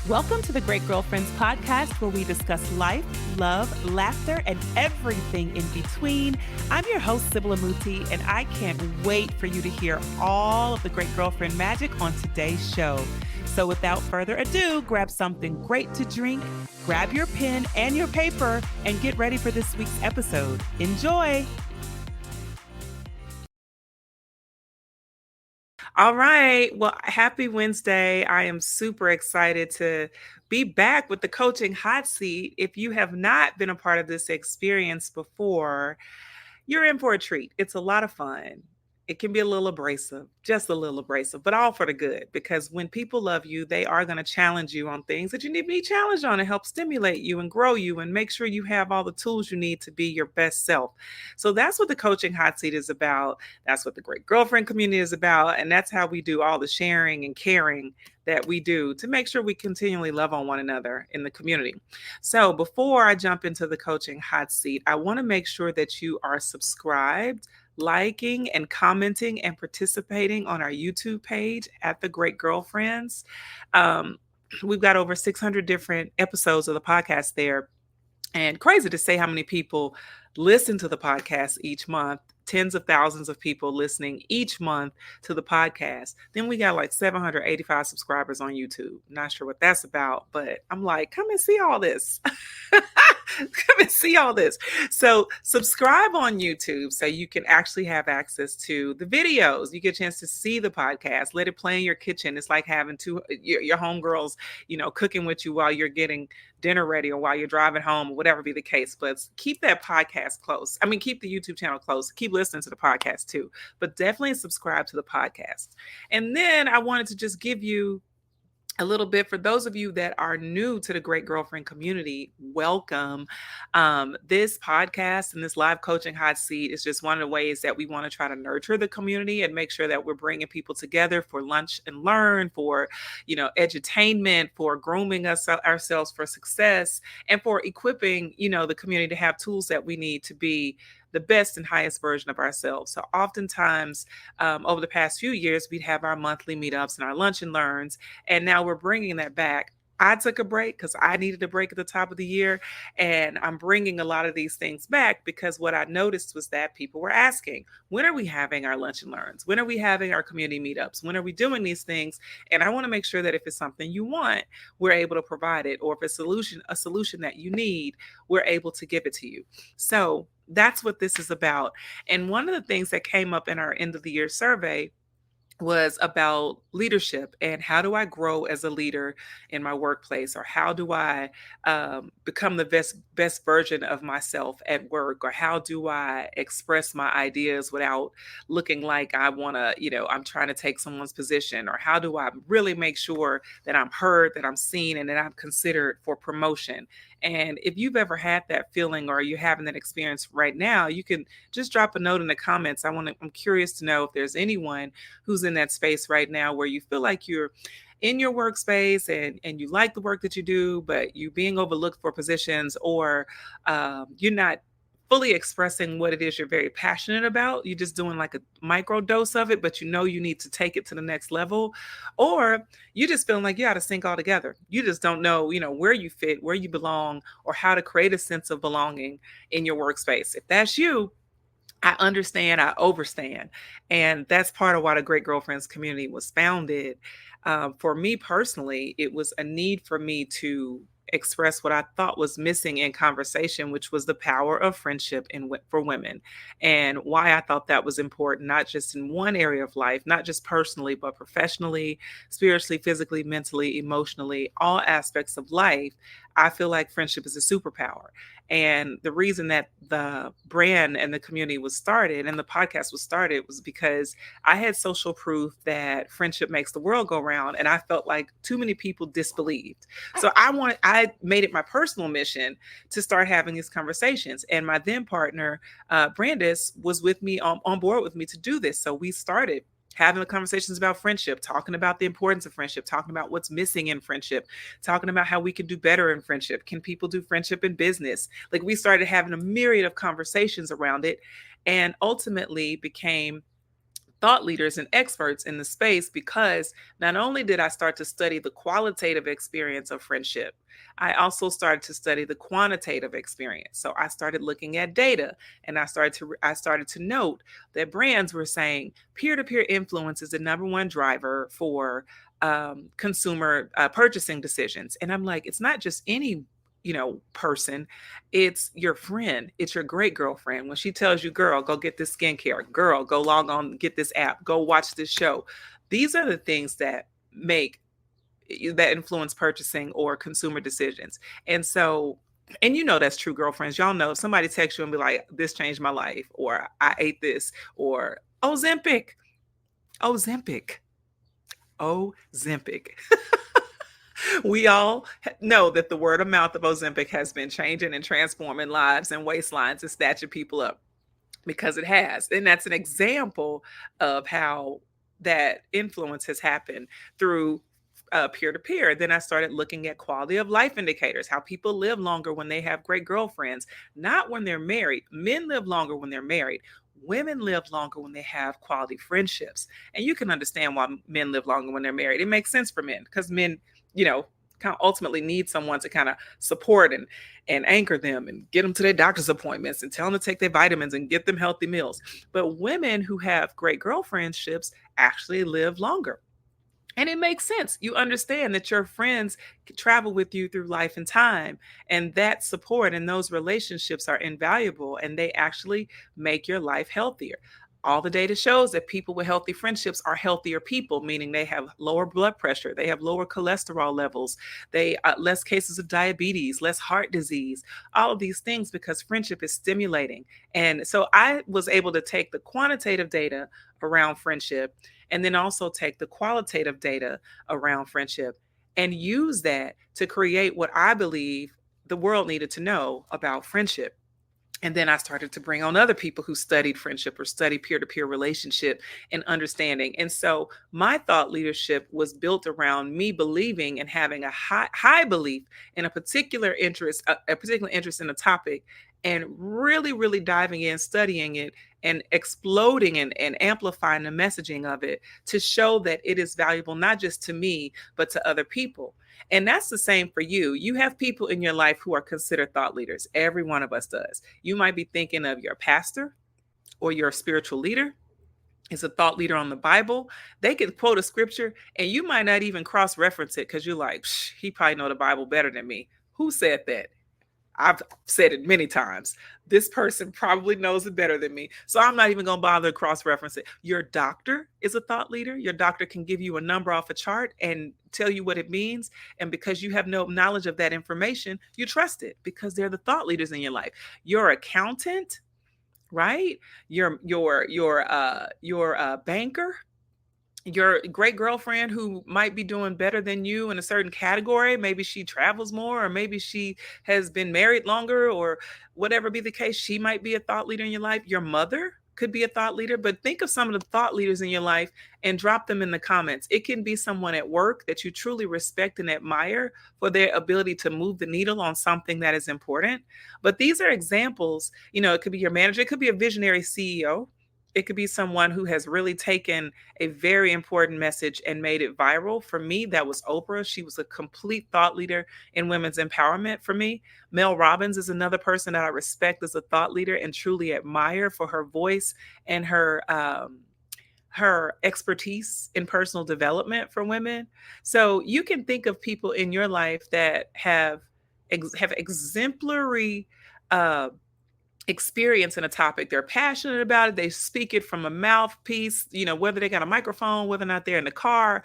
Welcome to the Great Girlfriends podcast, where we discuss life, love, laughter, and everything in between. I'm your host, Sybil Amuti, and I can't wait for you to hear all of the Great Girlfriend magic on today's show. So without further ado, grab something great to drink, grab your pen and your paper, and get ready for this week's episode. Enjoy! All right. Well, happy Wednesday. I am super excited to be back with the coaching hot seat. If you have not been a part of this experience before, you're in for a treat. It's a lot of fun. It can be a little abrasive, just a little abrasive, but all for the good. Because when people love you, they are going to challenge you on things that you need to be challenged on and help stimulate you and grow you and make sure you have all the tools you need to be your best self. So that's what the coaching hot seat is about. That's what the Great Girlfriend community is about. And that's how we do all the sharing and caring that we do to make sure we continually love on one another in the community. So before I jump into the coaching hot seat, I want to make sure that you are subscribed, liking and commenting and participating on our YouTube page at The Great Girlfriends. We've got over 600 different episodes of the podcast there. And crazy to say how many people listen to the podcast each month. Tens of thousands of people listening each month to the podcast. Then we got like 785 subscribers on YouTube. Not sure what that's about, but I'm like, come and see all this. Come and see all this. So subscribe on YouTube so you can actually have access to the videos. You get a chance to see the podcast. Let it play in your kitchen. It's like having your homegirls, cooking with you while you're getting dinner ready or while you're driving home or whatever be the case. But keep that podcast close. I mean, keep the YouTube channel close. Keep listening to the podcast too. But definitely subscribe to the podcast. And then I wanted to just give you a little bit for those of you that are new to the Great Girlfriend community. Welcome. This podcast and this live coaching hot seat is just one of the ways that we want to try to nurture the community and make sure that we're bringing people together for lunch and learn, for edutainment, for grooming ourselves for success, and for equipping the community to have tools that we need to be the best and highest version of ourselves. So oftentimes over the past few years, we'd have our monthly meetups and our lunch and learns, and now we're bringing that back. I took a break because I needed a break at the top of the year, and I'm bringing a lot of these things back because what I noticed was that people were asking, when are we having our lunch and learns? When are we having our community meetups? When are we doing these things? And I want to make sure that if it's something you want, we're able to provide it, or if it's a solution that you need, we're able to give it to you. So that's what this is about. And one of the things that came up in our end of the year survey was about leadership and how do I grow as a leader in my workplace, or how do I become the best version of myself at work, or how do I express my ideas without looking like I want to, I'm trying to take someone's position, or how do I really make sure that I'm heard, that I'm seen, and that I'm considered for promotion. And if you've ever had that feeling or you're having that experience right now, you can just drop a note in the comments. I'm curious to know if there's anyone who's in that space right now where you feel like you're in your workspace and you like the work that you do, but you're being overlooked for positions, or you're not fully expressing what it is you're very passionate about. You're just doing like a micro dose of it, but you need to take it to the next level. Or you just feeling like you got to sync all together. You just don't know, where you fit, where you belong, or how to create a sense of belonging in your workspace. If that's you, I understand, I overstand. And that's part of why the Great Girlfriends community was founded. For me personally, it was a need for me to express what I thought was missing in conversation, which was the power of friendship for women, and why I thought that was important, not just in one area of life, not just personally, but professionally, spiritually, physically, mentally, emotionally, all aspects of life. I feel like friendship is a superpower. And the reason that the brand and the community was started and the podcast was started was because I had social proof that friendship makes the world go round. And I felt like too many people disbelieved. So I made it my personal mission to start having these conversations. And my then partner, Brandis, was with me on board with me to do this. So we started having the conversations about friendship, talking about the importance of friendship, talking about what's missing in friendship, talking about how we can do better in friendship. Can people do friendship in business? Like, we started having a myriad of conversations around it, and ultimately became thought leaders and experts in the space because not only did I start to study the qualitative experience of friendship, I also started to study the quantitative experience. So I started looking at data, and I started to note that brands were saying peer-to-peer influence is the number one driver for consumer purchasing decisions. And I'm like, it's not just any person. It's your friend. It's your great girlfriend. When she tells you, girl, go get this skincare, girl, go log on, get this app, go watch this show. These are the things that make that influence purchasing or consumer decisions. And so, and that's true, girlfriends. Y'all know if somebody texts you and be like, this changed my life, or I ate this, or Ozempic, Ozempic, Ozempic. We all know that the word of mouth of Ozempic has been changing and transforming lives and waistlines and snatching people up, because it has. And that's an example of how that influence has happened through peer to peer. Then I started looking at quality of life indicators, how people live longer when they have great girlfriends, not when they're married. Men live longer when they're married. Women live longer when they have quality friendships. And you can understand why men live longer when they're married. It makes sense for men because men, kind of ultimately need someone to kind of support and anchor them and get them to their doctor's appointments and tell them to take their vitamins and get them healthy meals. But women who have great girlfriendships actually live longer. And it makes sense. You understand that your friends travel with you through life and time, and that support and those relationships are invaluable, and they actually make your life healthier. All the data shows that people with healthy friendships are healthier people, meaning they have lower blood pressure, they have lower cholesterol levels, they less cases of diabetes, less heart disease, all of these things because friendship is stimulating. And so I was able to take the quantitative data around friendship and then also take the qualitative data around friendship and use that to create what I believe the world needed to know about friendship. And then I started to bring on other people who studied friendship or studied peer to peer relationship and understanding. And so my thought leadership was built around me believing and having a high belief in a particular interest in a topic, and really, really diving in, studying it, and exploding and amplifying the messaging of it to show that it is valuable, not just to me, but to other people. And that's the same for you. You have people in your life who are considered thought leaders. Every one of us does. You might be thinking of your pastor or your spiritual leader is a thought leader on the Bible. They could quote a scripture and you might not even cross-reference it because you're like, he probably know the Bible better than me. Who said that? I've said it many times. This person probably knows it better than me. So I'm not even going to bother to cross-reference it. Your doctor is a thought leader. Your doctor can give you a number off a chart and tell you what it means. And because you have no knowledge of that information, you trust it because they're the thought leaders in your life. Your accountant, right? Your banker, your great girlfriend who might be doing better than you in a certain category. Maybe she travels more, or maybe she has been married longer, or whatever be the case, she might be a thought leader in your life. Your mother could be a thought leader, but think of some of the thought leaders in your life and drop them in the comments. It can be someone at work that you truly respect and admire for their ability to move the needle on something that is important. But these are examples. It could be your manager, it could be a visionary CEO. It could be someone who has really taken a very important message and made it viral. For me, that was Oprah. She was a complete thought leader in women's empowerment for me. Mel Robbins is another person that I respect as a thought leader and truly admire for her voice and her expertise in personal development for women. So you can think of people in your life that have exemplary experience in a topic. They're passionate about it. They speak it from a mouthpiece, whether they got a microphone, whether or not they're in the car,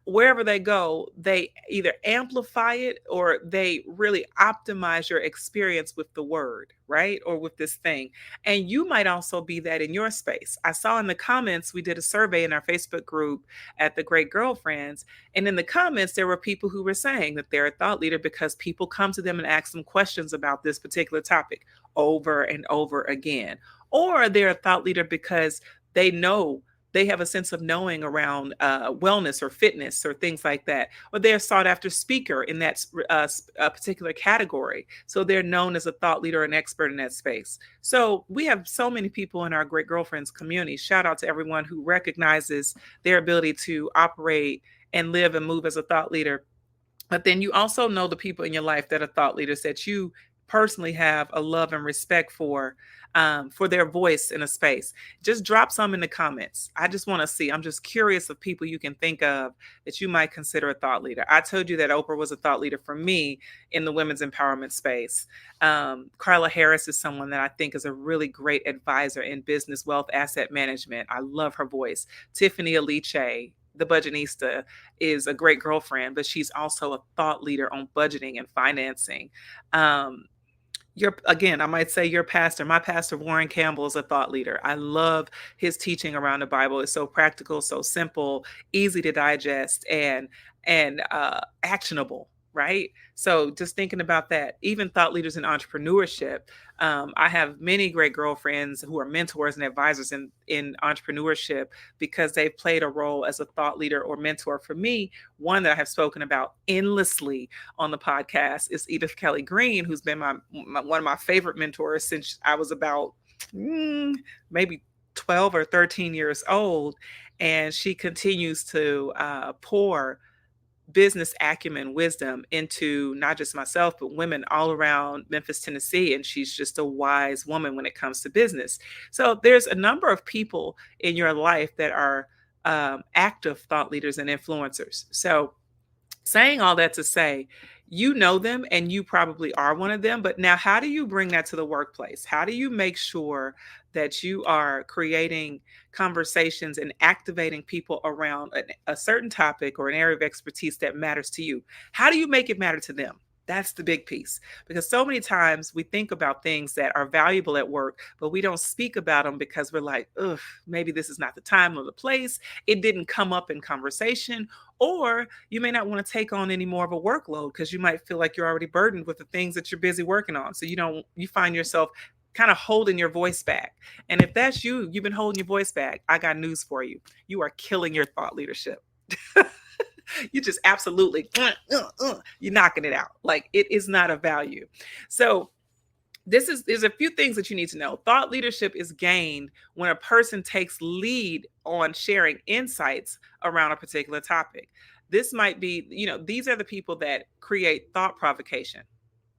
wherever they go, they either amplify it or they really optimize your experience with the word, right? Or with this thing. And you might also be that in your space. I saw in the comments, we did a survey in our Facebook group at the Great Girlfriends. And in the comments, there were people who were saying that they're a thought leader because people come to them and ask them questions about this particular topic over and over again. Or they're a thought leader because they know They have a sense of knowing around wellness or fitness or things like that, or they're a sought after speaker in that particular category. So they're known as a thought leader, an expert in that space. So we have so many people in our Great Girlfriends community. Shout out to everyone who recognizes their ability to operate and live and move as a thought leader. But then you also know the people in your life that are thought leaders that you personally have a love and respect for their voice in a space. Just drop some in the comments. I just want to see. I'm just curious of people you can think of that you might consider a thought leader. I told you that Oprah was a thought leader for me in the women's empowerment space. Carla Harris is someone that I think is a really great advisor in business, wealth, asset management. I love her voice. Tiffany Aliche, the budgetista, is a great girlfriend, but she's also a thought leader on budgeting and financing. I might say your pastor, my pastor, Warren Campbell, is a thought leader. I love his teaching around the Bible. It's so practical, so simple, easy to digest, and actionable, right? So just thinking about that, even thought leaders in entrepreneurship. I have many great girlfriends who are mentors and advisors in entrepreneurship because they've played a role as a thought leader or mentor for me. One that I have spoken about endlessly on the podcast is Edith Kelly Green, who's been one of my favorite mentors since I was about maybe 12 or 13 years old. And she continues to pour business acumen, wisdom into not just myself, but women all around Memphis, Tennessee. And she's just a wise woman when it comes to business. So there's a number of people in your life that are active thought leaders and influencers. So saying all that to say, you know them and you probably are one of them. But now, how do you bring that to the workplace? How do you make sure that you are creating conversations and activating people around a certain topic or an area of expertise that matters to you? How do you make it matter to them? That's the big piece. Because so many times we think about things that are valuable at work, but we don't speak about them because we're like, ugh, maybe this is not the time or the place. It didn't come up in conversation. Or you may not want to take on any more of a workload because you might feel like you're already burdened with the things that you're busy working on. So you find yourself kind of holding your voice back. And if that's you've been holding your voice back, I got news for you. You are killing your thought leadership. You just absolutely, you're knocking it out. Like it is not a value. So there's a few things that you need to know. Thought leadership is gained when a person takes lead on sharing insights around a particular topic. This might be, these are the people that create thought provocation,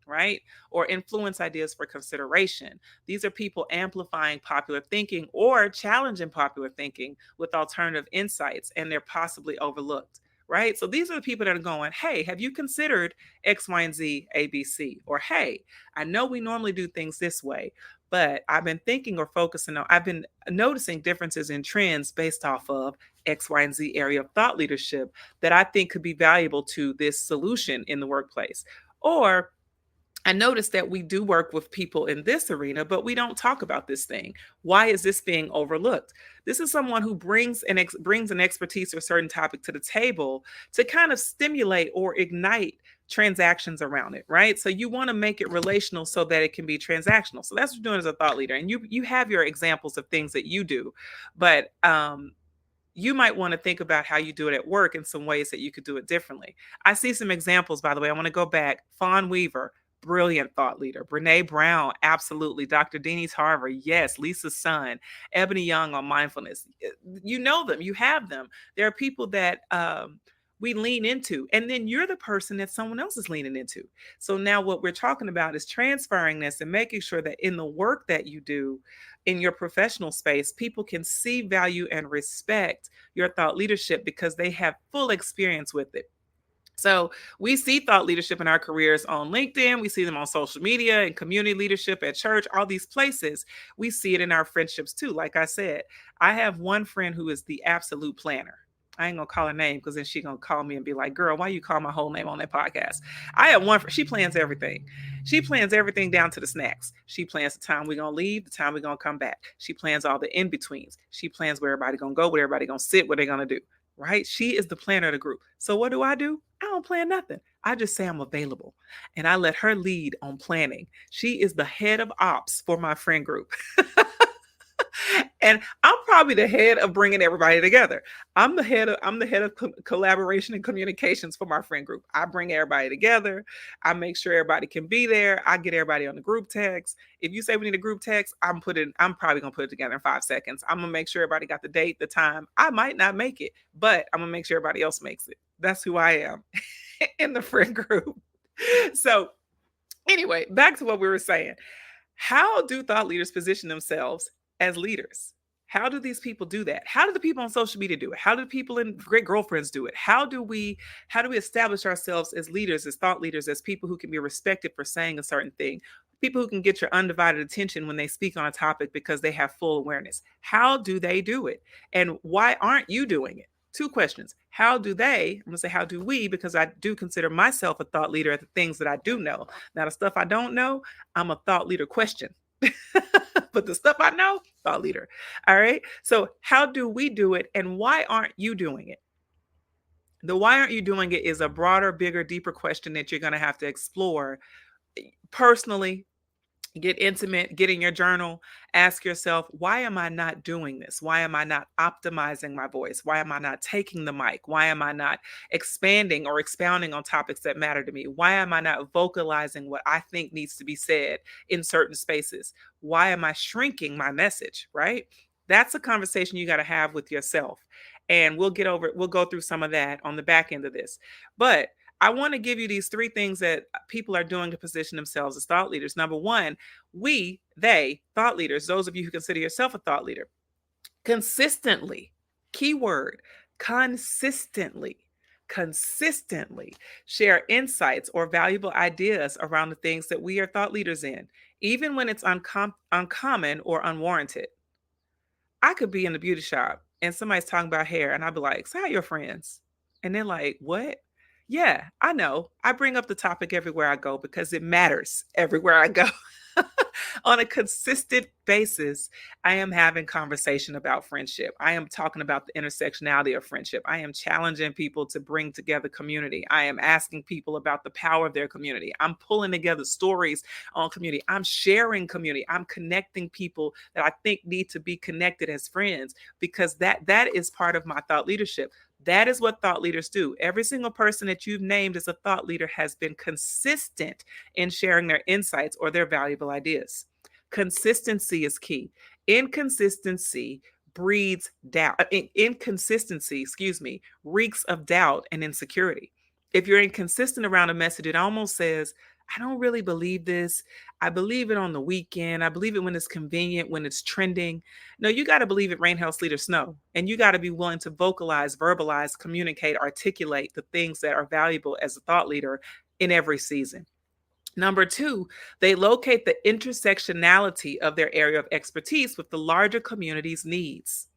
right? Or influence ideas for consideration. These are people amplifying popular thinking or challenging popular thinking with alternative insights, and they're possibly overlooked, right? So these are the people that are going, hey, have you considered X, Y, and Z, ABC? Or hey, I know we normally do things this way, but I've been thinking or focusing on, I've been noticing differences in trends based off of X, Y, and Z area of thought leadership that I think could be valuable to this solution in the workplace. Or I noticed that we do work with people in this arena, but we don't talk about this thing. Why is this being overlooked? This is someone who brings an expertise or certain topic to the table to kind of stimulate or ignite transactions around it, right? So you want to make it relational so that it can be transactional. So that's what you're doing as a thought leader. And you have your examples of things that you do, but you might want to think about how you do it at work in some ways that you could do it differently. I see some examples, by the way. I want to go back. Fawn Weaver, brilliant thought leader. Brene Brown, absolutely. Dr. Deanie Tarver, yes. Lisa Sun, Ebony Young on mindfulness. You know them, you have them. There are people that we lean into, and then you're the person that someone else is leaning into. So now what we're talking about is transferring this and making sure that in the work that you do in your professional space, people can see value and respect your thought leadership because they have full experience with it. So we see thought leadership in our careers on LinkedIn. We see them on social media and community leadership at church, all these places. We see it in our friendships too. Like I said, I have one friend who is the absolute planner. I ain't gonna call her name because then she's gonna call me and be like, girl, why you call my whole name on that podcast? I have one, she plans everything. She plans everything down to the snacks. She plans the time we're gonna leave, the time we're gonna come back. She plans all the in-betweens. She plans where everybody gonna go, where everybody gonna sit, what they're gonna do, right? She is the planner of the group. So what do? I don't plan nothing. I just say I'm available and I let her lead on planning. She is the head of ops for my friend group. And I'm probably the head of bringing everybody together. I'm the head of collaboration and communications for my friend group. I bring everybody together. I make sure everybody can be there. I get everybody on the group text. If you say we need a group text, I'm probably gonna put it together in 5 seconds. I'm gonna make sure everybody got the date, the time. I might not make it, but I'm gonna make sure everybody else makes it. That's who I am in the friend group. So anyway, back to what we were saying. How do thought leaders position themselves as leaders? How do these people do that? How do the people on social media do it? How do the people in Great Girlfriends do it? How do we establish ourselves as leaders, as thought leaders, as people who can be respected for saying a certain thing? People who can get your undivided attention when they speak on a topic because they have full awareness. How do they do it? And why aren't you doing it? Two questions. How do they? I'm going to say, how do we? Because I do consider myself a thought leader at the things that I do know. Now, the stuff I don't know, I'm a thought leader question. But the stuff I know, thought leader. All right. So, how do we do it? And why aren't you doing it? The why aren't you doing it is a broader, bigger, deeper question that you're going to have to explore personally. Get intimate, get in your journal, ask yourself, why am I not doing this? Why am I not optimizing my voice? Why am I not taking the mic? Why am I not expanding or expounding on topics that matter to me? Why am I not vocalizing what I think needs to be said in certain spaces? Why am I shrinking my message, right? That's a conversation you got to have with yourself. And we'll go through some of that on the back end of this. But I want to give you these three things that people are doing to position themselves as thought leaders. Number one, thought leaders, those of you who consider yourself a thought leader, consistently, keyword, consistently share insights or valuable ideas around the things that we are thought leaders in, even when it's uncommon or unwarranted. I could be in the beauty shop and somebody's talking about hair, and I'd be like, "So how your friends?" And they're like, "What?" Yeah, I know. I bring up the topic everywhere I go because it matters everywhere I go. On a consistent basis, I am having conversation about friendship. I am talking about the intersectionality of friendship. I am challenging people to bring together community. I am asking people about the power of their community. I'm pulling together stories on community. I'm sharing community. I'm connecting people that I think need to be connected as friends because that is part of my thought leadership. That is what thought leaders do. Every single person that you've named as a thought leader has been consistent in sharing their insights or their valuable ideas. Consistency is key. Inconsistency breeds doubt. Inconsistency, reeks of doubt and insecurity. If you're inconsistent around a message, it almost says, I don't really believe this. I believe it on the weekend. I believe it when it's convenient, when it's trending. No, you got to believe it rain, hail, sleet, or snow. And you got to be willing to vocalize, verbalize, communicate, articulate the things that are valuable as a thought leader in every season. Number two, they locate the intersectionality of their area of expertise with the larger community's needs.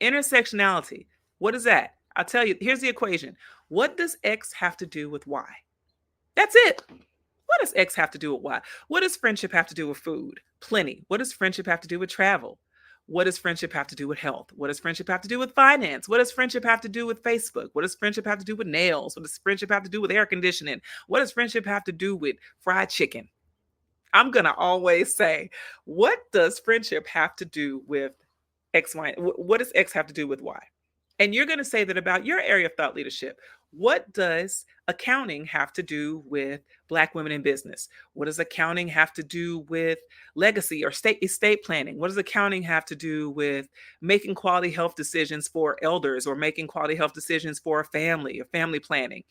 Intersectionality. What is that? I'll tell you, here's the equation. What does X have to do with Y? That's it. What does X have to do with Y? What does friendship have to do with food? Plenty. What does friendship have to do with travel? What does friendship have to do with health? What does friendship have to do with finance? What does friendship have to do with Facebook? What does friendship have to do with nails? What does friendship have to do with air conditioning? What does friendship have to do with fried chicken? I'm going to always say, what does friendship have to do with X, Y? What does X have to do with Y? And you're going to say that about your area of thought leadership. What does accounting have to do with Black women in business? What does accounting have to do with legacy or estate planning? What does accounting have to do with making quality health decisions for elders or making quality health decisions for a family or family planning?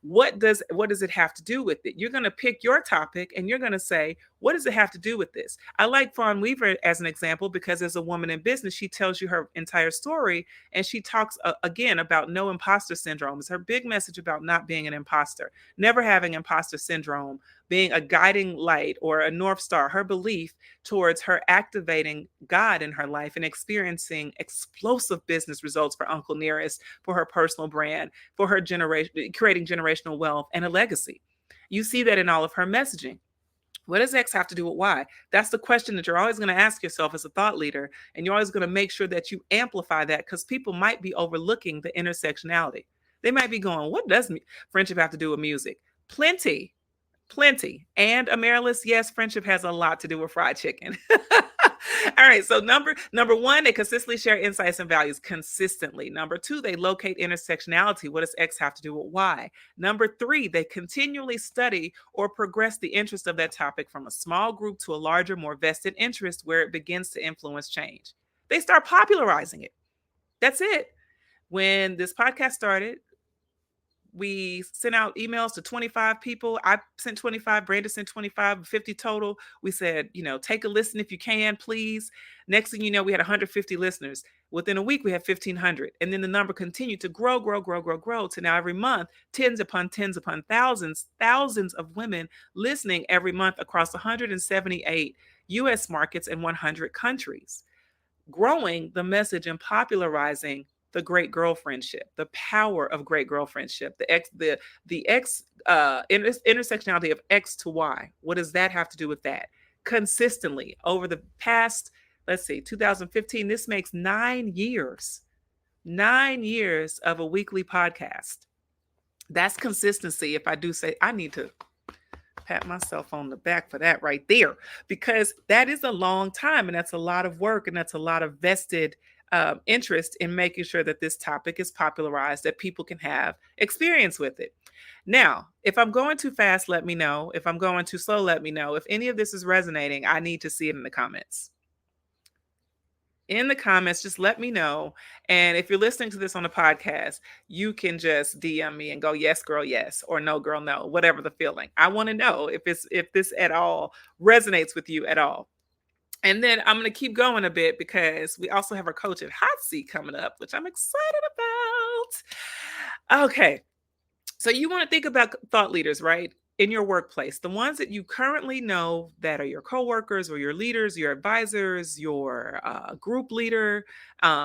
What does it have to do with it? You're going to pick your topic and you're going to say, what does it have to do with this? I like Fawn Weaver as an example because as a woman in business, she tells you her entire story and she talks again about no imposter syndrome. It's her big message about not being an imposter, never having imposter syndrome, being a guiding light or a North Star, her belief towards her activating God in her life and experiencing explosive business results for Uncle Nearest, for her personal brand, for her generation, creating generational wealth and a legacy. You see that in all of her messaging. What does X have to do with Y? That's the question that you're always going to ask yourself as a thought leader. And you're always going to make sure that you amplify that because people might be overlooking the intersectionality. They might be going, what does friendship have to do with music? Plenty. And Amaryllis, yes, friendship has a lot to do with fried chicken. All right. So number one, they consistently share insights and values consistently. Number two, they locate intersectionality. What does X have to do with Y? Number three, they continually study or progress the interest of that topic from a small group to a larger, more vested interest where it begins to influence change. They start popularizing it. That's it. When this podcast started, we sent out emails to 25 people. I sent 25, Brandon sent 25, 50 total. We said, take a listen if you can, please. Next thing you know, we had 150 listeners. Within a week, we had 1,500. And then the number continued to grow, to now every month, tens upon thousands of women listening every month across 178 US markets and 100 countries, growing the message and popularizing the great girlfriendship, the power of great girlfriendship, intersectionality of X to Y. What does that have to do with that? Consistently over the past, let's see, 2015, this makes 9 years of a weekly podcast. That's consistency. If I do say, I need to pat myself on the back for that right there, because that is a long time and that's a lot of work and that's a lot of vested interest in making sure that this topic is popularized, that people can have experience with it. Now, if I'm going too fast, let me know. If I'm going too slow, let me know. If any of this is resonating, I need to see it in the comments. Just let me know. And if you're listening to this on a podcast, you can just DM me and go, yes, girl, yes, or no, girl, no, whatever the feeling. I want to know if this at all resonates with you at all. And then I'm going to keep going a bit because we also have our coaching hot seat coming up, which I'm excited about. Okay. So you want to think about thought leaders, right? In your workplace, the ones that you currently know that are your coworkers or your leaders, your advisors, your group leader.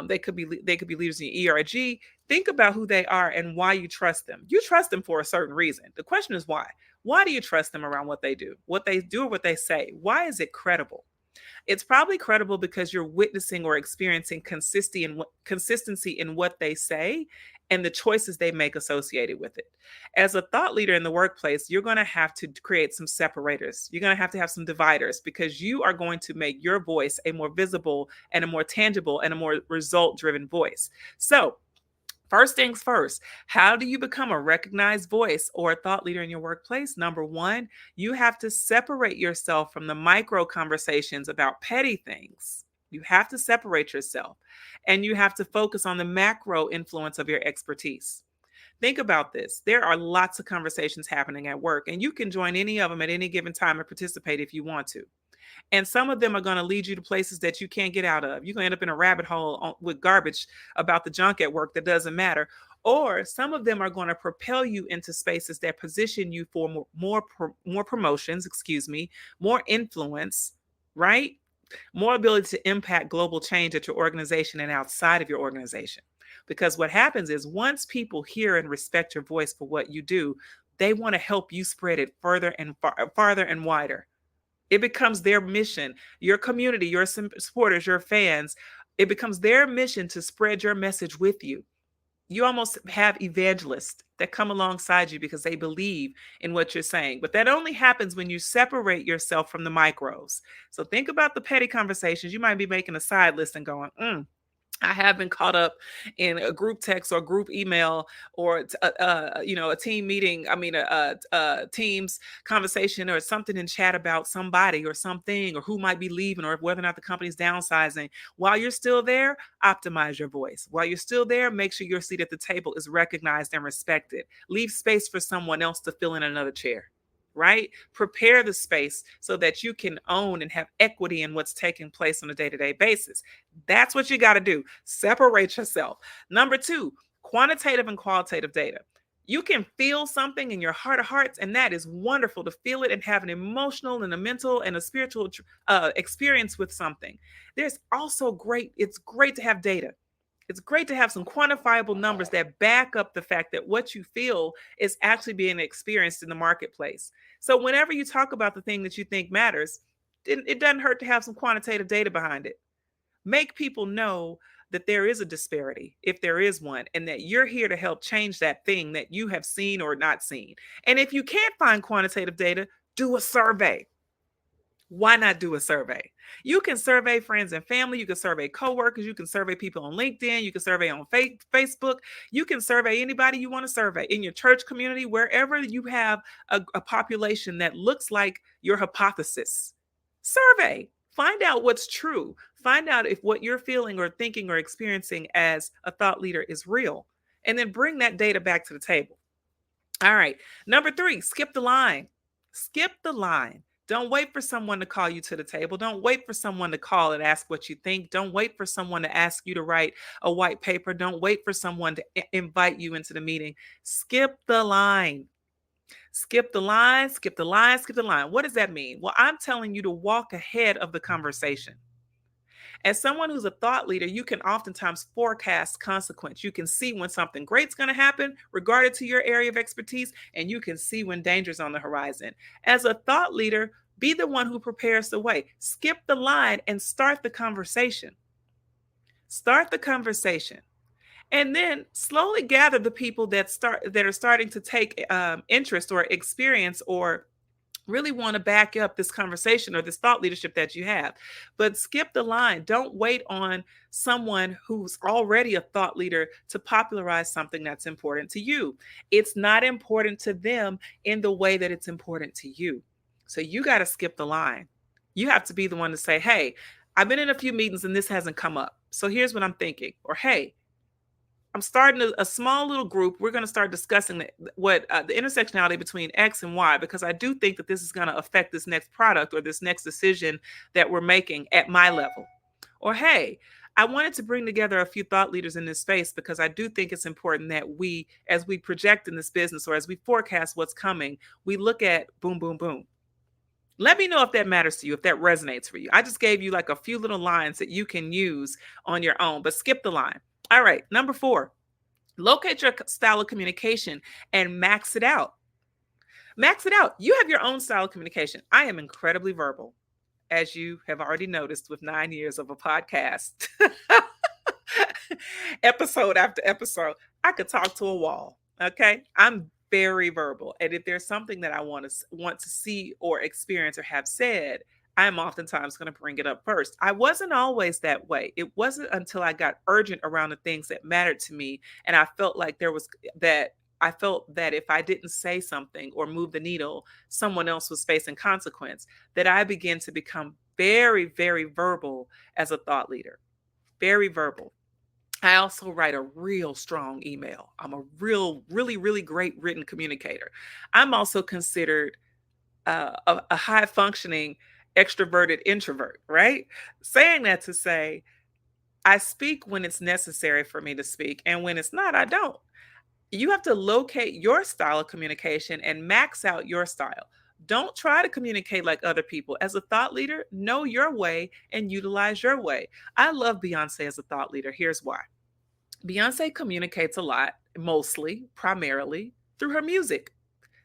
They could be leaders in your ERG. Think about who they are and why you trust them. You trust them for a certain reason. The question is why. Why do you trust them around what they do or what they say? Why is it credible? It's probably credible because you're witnessing or experiencing consistency in what they say and the choices they make associated with it. As a thought leader in the workplace, you're going to have to create some separators. You're going to have some dividers because you are going to make your voice a more visible and a more tangible and a more result-driven voice. So, first things first, how do you become a recognized voice or a thought leader in your workplace? Number one, you have to separate yourself from the micro conversations about petty things. You have to separate yourself and you have to focus on the macro influence of your expertise. Think about this. There are lots of conversations happening at work, and you can join any of them at any given time and participate if you want to. And some of them are going to lead you to places that you can't get out of. You're going to end up in a rabbit hole with garbage about the junk at work that doesn't matter. Or some of them are going to propel you into spaces that position you for more promotions, more influence, right? More ability to impact global change at your organization and outside of your organization. Because what happens is once people hear and respect your voice for what you do, they want to help you spread it further and farther and wider. It becomes their mission, your community, your supporters, your fans. It becomes their mission to spread your message with you. You almost have evangelists that come alongside you because they believe in what you're saying. But that only happens when you separate yourself from the micros. So think about the petty conversations. You might be making a side list and going, I have been caught up in a group text or group email or a team meeting. A Teams conversation or something in chat about somebody or something or who might be leaving or whether or not the company's downsizing. While you're still there, optimize your voice. While you're still there, make sure your seat at the table is recognized and respected. Leave space for someone else to fill in another chair. Right? Prepare the space so that you can own and have equity in what's taking place on a day-to-day basis. That's what you got to do. Separate yourself. Number two, quantitative and qualitative data. You can feel something in your heart of hearts, and that is wonderful to feel it and have an emotional and a mental and a spiritual experience with something. It's great to have data. It's great to have some quantifiable numbers that back up the fact that what you feel is actually being experienced in the marketplace. So whenever you talk about the thing that you think matters, it doesn't hurt to have some quantitative data behind it. Make people know that there is a disparity, if there is one, and that you're here to help change that thing that you have seen or not seen. And if you can't find quantitative data, do a survey. Why not do a survey? You can survey friends and family. You can survey coworkers. You can survey people on LinkedIn. You can survey on Facebook. You can survey anybody you want to survey in your church community, wherever you have a population that looks like your hypothesis. Survey. Find out what's true. Find out if what you're feeling or thinking or experiencing as a thought leader is real. And then bring that data back to the table. All right. Number 3, skip the line. Skip the line. Don't wait for someone to call you to the table. Don't wait for someone to call and ask what you think. Don't wait for someone to ask you to write a white paper. Don't wait for someone to invite you into the meeting. Skip the line. Skip the line, skip the line, skip the line. What does that mean? Well, I'm telling you to walk ahead of the conversation. As someone who's a thought leader, you can oftentimes forecast consequence. You can see when something great's going to happen regarding to your area of expertise, and you can see when danger's on the horizon. As a thought leader, be the one who prepares the way. Skip the line and start the conversation. Start the conversation. And then slowly gather the people that are starting to take interest or experience or really want to back up this conversation or this thought leadership that you have. But skip the line. Don't wait on someone who's already a thought leader to popularize something that's important to you. It's not important to them in the way that it's important to you. So you got to skip the line. You have to be the one to say, hey, I've been in a few meetings and this hasn't come up. So here's what I'm thinking. Or, hey, I'm starting a small little group. We're going to start discussing the intersectionality between X and Y, because I do think that this is going to affect this next product or this next decision that we're making at my level. Or, hey, I wanted to bring together a few thought leaders in this space because I do think it's important that we, as we project in this business or as we forecast what's coming, we look at boom, boom, boom. Let me know if that matters to you, if that resonates for you. I just gave you like a few little lines that you can use on your own, but skip the line. All right, number 4, locate your style of communication and max it out. Max it out. You have your own style of communication. I am incredibly verbal, as you have already noticed with 9 years of a podcast. Episode after episode, I could talk to a wall. Okay, I'm very verbal, and if there's something that I want to see or experience or have said, I'm oftentimes going to bring it up first. I wasn't always that way. It wasn't until I got urgent around the things that mattered to me, and I felt like I felt that if I didn't say something or move the needle, someone else was facing consequence, that I began to become very, very verbal as a thought leader. Very verbal. I also write a real strong email. I'm a really, really great written communicator. I'm also considered a high functioning extroverted introvert, right? Saying that to say, I speak when it's necessary for me to speak, and when it's not, I don't. You have to locate your style of communication and max out your style. Don't try to communicate like other people. As a thought leader, know your way and utilize your way. I love Beyonce as a thought leader. Here's why. Beyonce communicates a lot, mostly, primarily through her music.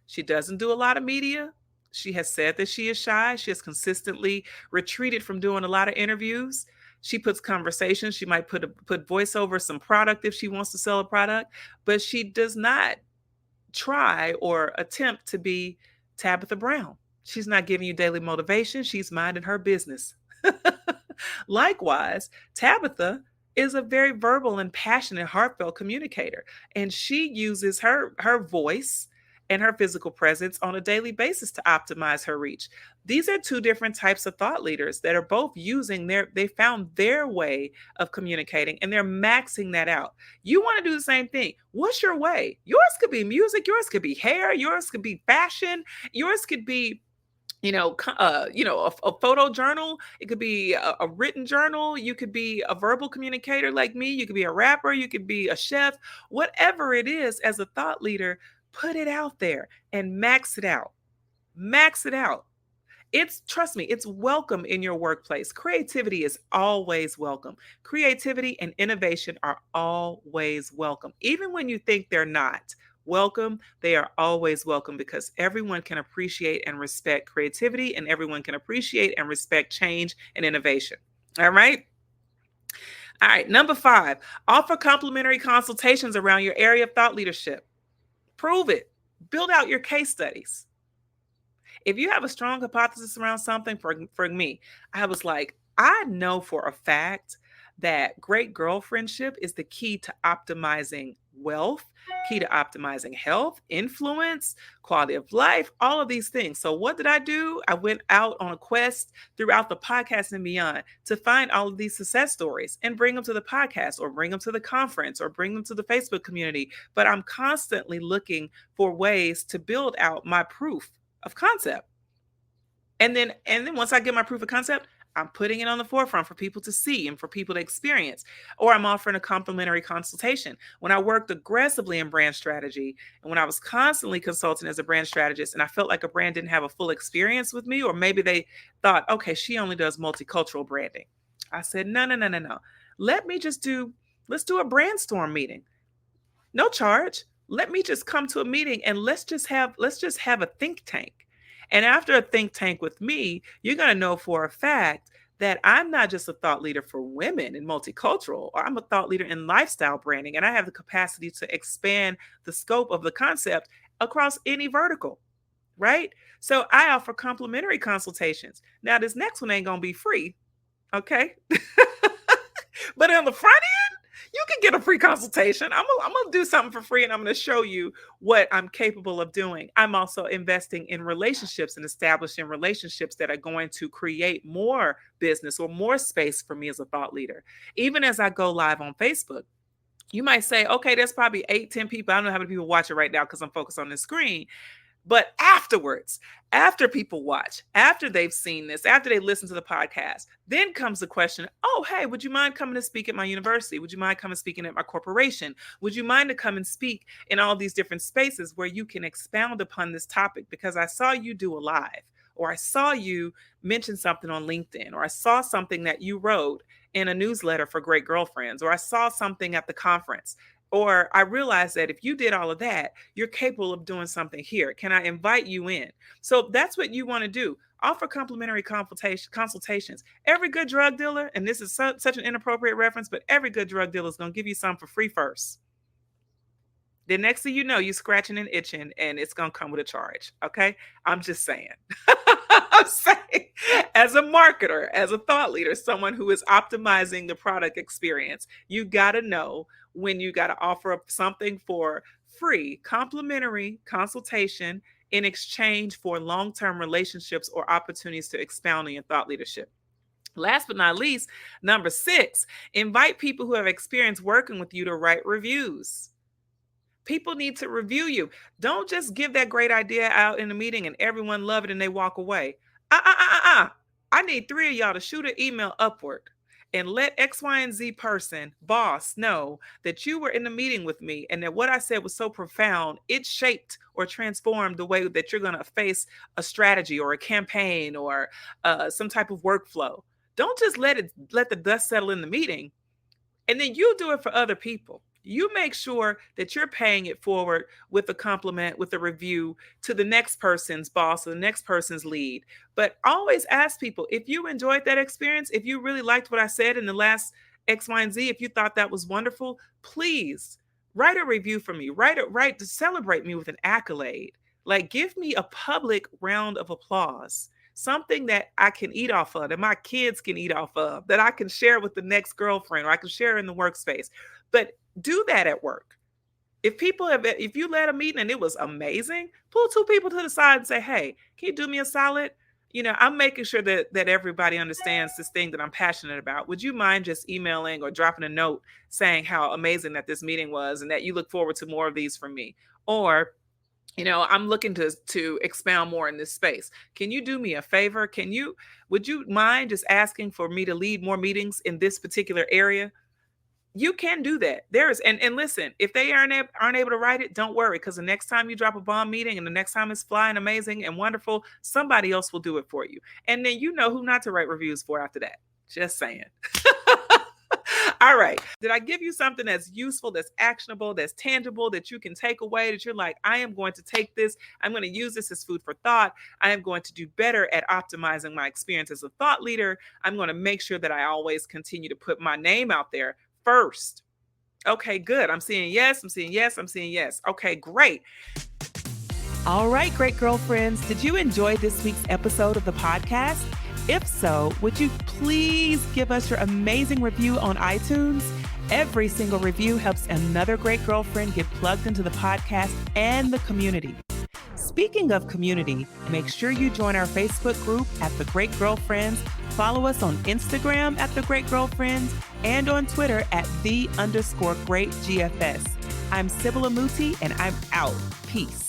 She doesn't do a lot of media. She has said that she is shy. She has consistently retreated from doing a lot of interviews. She puts conversations. She might put voice over some product if she wants to sell a product, but she does not try or attempt to be Tabitha Brown. She's not giving you daily motivation. She's minding her business. Likewise, Tabitha is a very verbal and passionate, heartfelt communicator, and she uses her voice and her physical presence on a daily basis to optimize her reach. These are two different types of thought leaders that are both they found their way of communicating and they're maxing that out. You want to do the same thing. What's your way? Yours could be music, yours could be hair, yours could be fashion, yours could be a photo journal. It could be a written journal. You could be a verbal communicator like me. You could be a rapper. You could be a chef. Whatever it is, as a thought leader, put it out there and max it out. Max it out. Trust me, it's welcome in your workplace. Creativity is always welcome. Creativity and innovation are always welcome. Even when you think they're not welcome, they are always welcome, because everyone can appreciate and respect creativity, and everyone can appreciate and respect change and innovation. All right. All right. Number 5, offer complimentary consultations around your area of thought leadership. Prove it. Build out your case studies. If you have a strong hypothesis around something, for me, I was like, I know for a fact that great girlfriendship is the key to optimizing wealth, key to optimizing health, influence, quality of life, all of these things. So what did I do? I went out on a quest throughout the podcast and beyond to find all of these success stories and bring them to the podcast or bring them to the conference or bring them to the Facebook community. But I'm constantly looking for ways to build out my proof of concept. And then once I get my proof of concept, I'm putting it on the forefront for people to see and for people to experience. Or I'm offering a complimentary consultation. When I worked aggressively in brand strategy and when I was constantly consulting as a brand strategist and I felt like a brand didn't have a full experience with me, or maybe they thought, okay, she only does multicultural branding. I said, no, no, no, no, no. Let's do a brainstorm meeting. No charge. Let me just come to a meeting and let's just have a think tank. And after a think tank with me, you're going to know for a fact that I'm not just a thought leader for women in multicultural, or I'm a thought leader in lifestyle branding, and I have the capacity to expand the scope of the concept across any vertical, right? So I offer complimentary consultations. Now, this next one ain't going to be free, okay? But on the front end, you can get a free consultation. I'm gonna do something for free and I'm gonna show you what I'm capable of doing. I'm also investing in relationships and establishing relationships that are going to create more business or more space for me as a thought leader. Even as I go live on Facebook, you might say, okay, there's probably 8, 10 people. I don't know how many people watch it right now because I'm focused on the screen. But afterwards, after people watch, after they've seen this, after they listen to the podcast, then comes the question, oh, hey, would you mind coming to speak at my university? Would you mind coming speaking at my corporation? Would you mind to come and speak in all these different spaces where you can expound upon this topic? Because I saw you do a live, or I saw you mention something on LinkedIn, or I saw something that you wrote in a newsletter for Great Girlfriends, or I saw something at the conference. Or I realized that if you did all of that, you're capable of doing something here. Can I invite you in? So that's what you want to do. Offer complimentary consultations. Every good drug dealer, and this is such an inappropriate reference, but every good drug dealer is going to give you some for free first. The next thing you know, you're scratching and itching, and it's going to come with a charge. Okay. I'm just saying. I'm saying, as a marketer, as a thought leader, someone who is optimizing the product experience, you got to know when you got to offer up something for free, complimentary consultation in exchange for long-term relationships or opportunities to expound on your thought leadership. Last but not least, number 6, invite people who have experience working with you to write reviews. People need to review you. Don't just give that great idea out in a meeting and everyone love it and they walk away. I need 3 of y'all to shoot an email upward and let X, Y, and Z person, boss, know that you were in the meeting with me and that what I said was so profound, it shaped or transformed the way that you're going to face a strategy or a campaign or some type of workflow. Don't just let the dust settle in the meeting. And then you do it for other people. You make sure that you're paying it forward with a compliment, with a review to the next person's boss or the next person's lead. But always ask people, if you enjoyed that experience, if you really liked what I said in the last X, Y, and Z, if you thought that was wonderful, please write a review for me. Write to celebrate me with an accolade. Like, give me a public round of applause. Something that I can eat off of, that my kids can eat off of, that I can share with the next girlfriend or I can share in the workspace. But do that at work. If you led a meeting and it was amazing, pull 2 people to the side and say, hey, can you do me a solid? I'm making sure that everybody understands this thing that I'm passionate about. Would you mind just emailing or dropping a note saying how amazing that this meeting was and that you look forward to more of these from me? Or I'm looking to expound more in this space. Can you do me a favor? Would you mind just asking for me to lead more meetings in this particular area? You can do that. And listen, if they aren't able to write it, don't worry, because the next time you drop a bomb meeting and the next time it's flying amazing and wonderful, somebody else will do it for you. And then you know who not to write reviews for after that. Just saying. All right. Did I give you something that's useful, that's actionable, that's tangible, that you can take away, that you're like, I am going to take this. I'm going to use this as food for thought. I am going to do better at optimizing my experience as a thought leader. I'm going to make sure that I always continue to put my name out there first. Okay, good. I'm seeing yes. I'm seeing yes. I'm seeing yes. Okay, great. All right, great girlfriends, did you enjoy this week's episode of the podcast? If so, would you please give us your amazing review on iTunes? Every single review helps another great girlfriend get plugged into the podcast and the community. Speaking of community, make sure you join our Facebook group at The Great Girlfriends, follow us on Instagram at The Great Girlfriends, and on Twitter at @the_great GFS. I'm Sybil Amuti, and I'm out. Peace.